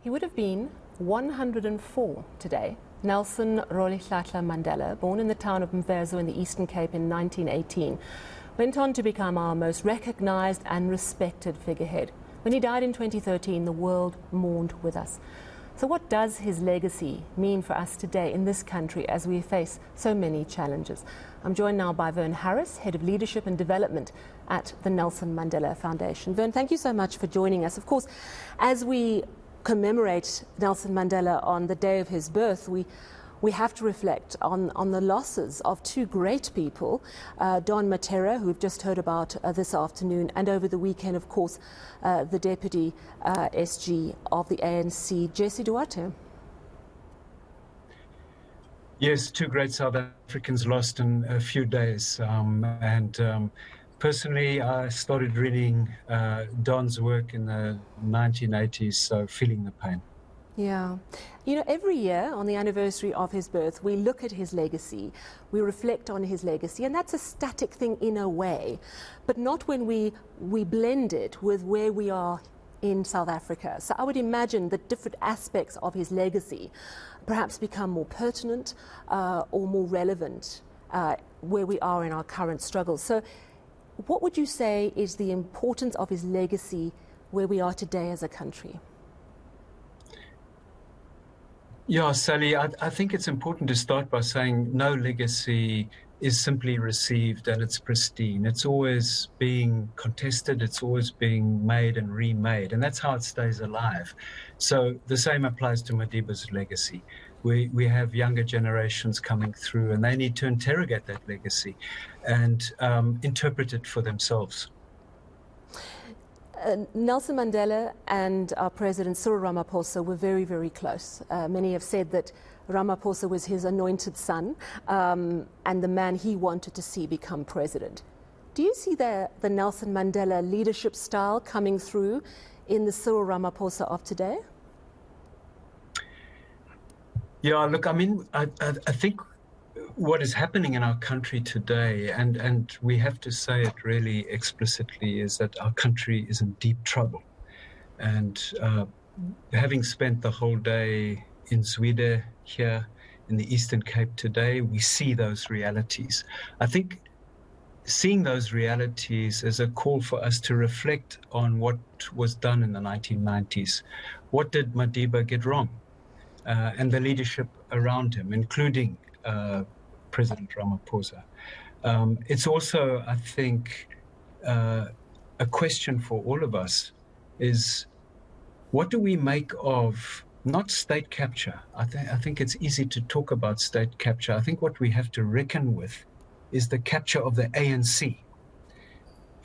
He would have been 104 today. Nelson Rolihlahla Mandela, born in the town of Mvezo in the Eastern Cape in 1918, went on to become our most recognized and respected figurehead. When he died in 2013, the world mourned with us. So what does his legacy mean for us today in this country as we face so many challenges? I'm joined now by Vern Harris, Head of Leadership and Development at the Nelson Mandela Foundation. Vern, thank you so much for joining us. Of course, as we commemorate Nelson Mandela on the day of his birth, we have to reflect on the losses of two great people, Don Matera, who we've just heard about this afternoon, and over the weekend, of course, the Deputy SG of the ANC, Jesse Duarte. Yes, two great South Africans lost in a few days. Personally, I started reading Don's work in the 1980s, so feeling the pain. Yeah. You know, every year on the anniversary of his birth, we look at his legacy, we reflect on his legacy, and that's a static thing in a way, but not when we blend it with where we are in South Africa. So I would imagine that different aspects of his legacy perhaps become more pertinent or more relevant where we are in our current struggles. So what would you say is the importance of his legacy where we are today as a country? Yeah, Sally, I think it's important to start by saying no legacy is simply received and it's pristine. It's always being contested, it's always being made and remade, and that's how it stays alive. So the same applies to Madiba's legacy. We have younger generations coming through and they need to interrogate that legacy and interpret it for themselves. Nelson Mandela and our President Cyril Ramaphosa were very, very close. Many have said that Ramaphosa was his anointed son and the man he wanted to see become president. Do you see the Nelson Mandela leadership style coming through in the Cyril Ramaphosa of today? Yeah, look, I mean, I think what is happening in our country today, and we have to say it really explicitly, is that our country is in deep trouble. And having spent the whole day in Zweden here in the Eastern Cape today, we see those realities. I think seeing those realities is a call for us to reflect on what was done in the 1990s. What did Madiba get wrong? And the leadership around him, including President Ramaphosa. It's also, I think, a question for all of us is, what do we make of not state capture? I think it's easy to talk about state capture. I think what we have to reckon with is the capture of the ANC.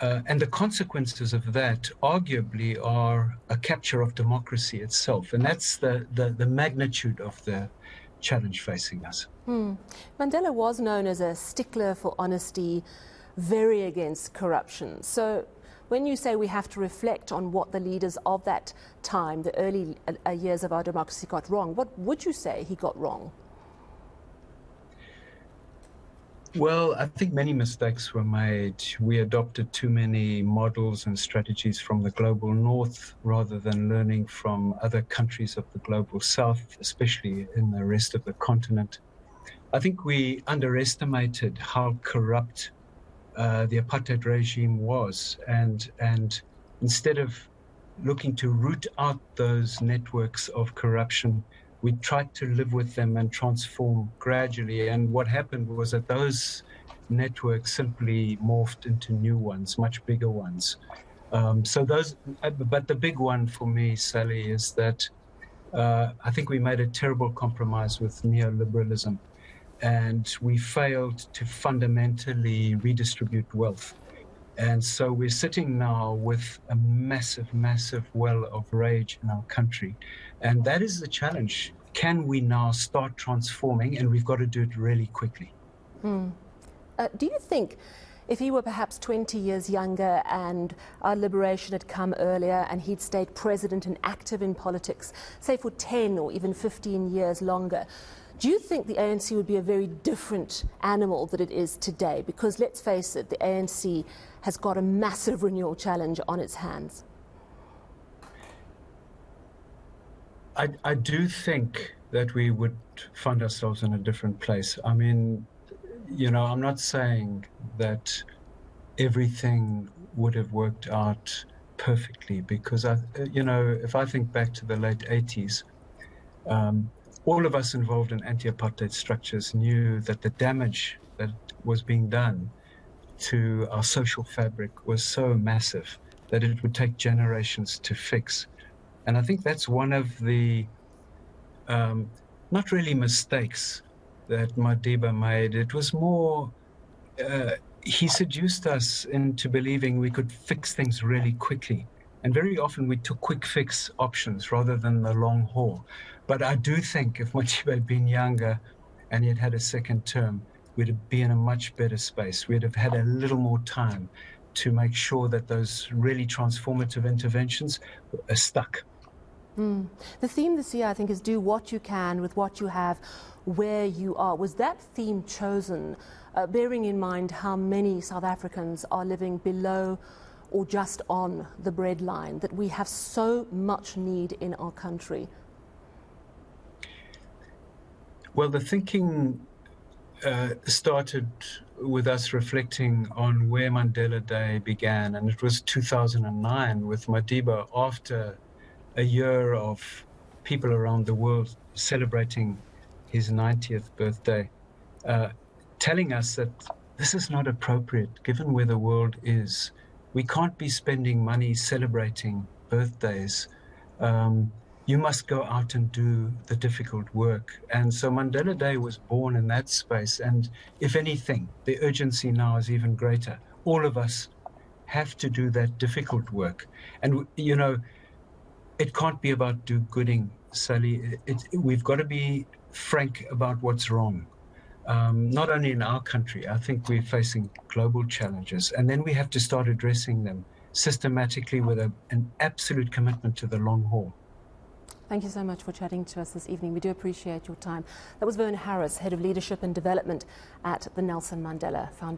And the consequences of that arguably are a capture of democracy itself. And that's the magnitude of the challenge facing us. Mandela was known as a stickler for honesty, very against corruption. So when you say we have to reflect on what the leaders of that time, the early years of our democracy, got wrong, what would you say he got wrong? Well, I think many mistakes were made. We adopted too many models and strategies from the global north rather than learning from other countries of the global south, especially in the rest of the continent. I think we underestimated how corrupt the apartheid regime was. And instead of looking to root out those networks of corruption, we tried to live with them and transform gradually. And what happened was that those networks simply morphed into new ones, much bigger ones. But the big one for me, Sally, is that I think we made a terrible compromise with neoliberalism. And we failed to fundamentally redistribute wealth. And so we're sitting now with a massive, massive well of rage in our country. And that is the challenge. Can we now start transforming? And we've got to do it really quickly. Do you think if he were perhaps 20 years younger and our liberation had come earlier and he'd stayed president and active in politics, say for 10 or even 15 years longer, do you think the ANC would be a very different animal than it is today? Because let's face it, the ANC has got a massive renewal challenge on its hands. I do think that we would find ourselves in a different place. I mean, you know, I'm not saying that everything would have worked out perfectly, because you know, if I think back to the late 80s, all of us involved in anti-apartheid structures knew that the damage that was being done to our social fabric was so massive that it would take generations to fix. And I think that's one of the not really mistakes that Madiba made. It was more he seduced us into believing we could fix things really quickly. And very often we took quick fix options rather than the long haul. But I do think if Madiba had been younger and he had had a second term, we'd be in a much better space. We'd have had a little more time to make sure that those really transformative interventions are stuck. The theme this year, I think, is do what you can with what you have, where you are. Was that theme chosen bearing in mind how many South Africans are living below or just on the breadline, that we have so much need in our country? Well, the thinking started with us reflecting on where Mandela Day began, and it was 2009 with Madiba, after a year of people around the world celebrating his 90th birthday, telling us that this is not appropriate given where the world is. We can't be spending money celebrating birthdays. You must go out and do the difficult work. And so Mandela Day was born in that space. And if anything, the urgency now is even greater. All of us have to do that difficult work. And, you know, it can't be about do-gooding, Sally. We've got to be frank about what's wrong. Not only in our country, I think we're facing global challenges, and then we have to start addressing them systematically with an absolute commitment to the long haul. Thank you so much for chatting to us this evening. We do appreciate your time. That was Vern Harris, Head of Leadership and Development at the Nelson Mandela Foundation.